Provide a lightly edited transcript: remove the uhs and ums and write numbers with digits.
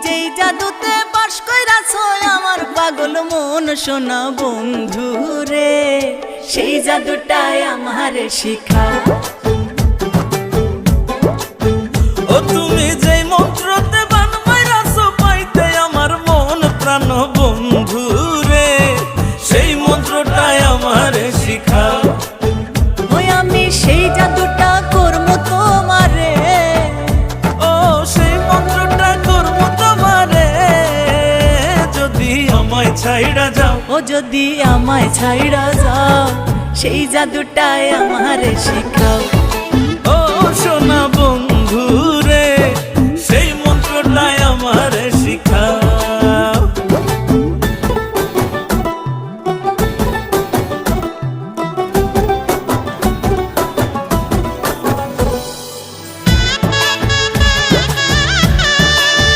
যেই জাদুতে বাস কইরাছো আমার পাগল মন সোনা বন্ধু রে, সেই জাদুটাই আমারে শিখাও। ও তুমি যেই মন্ত্রতে বান মাইরাছো পাইতে আমার মন প্রাণ বন্ধু রে, সেই মন্ত্রটাই আমারে শিখাও। ওই আমি সেই জাদুটা করবো তোমারে, ও সেই মন্ত্রটা করবো তোমারে, যদি আমায় ছাইড়া যাও। ও যদি আমায় ছাইড়া যাও, সেই জাদুটাই আমারে শিখাও। ও সোনা বন্ধু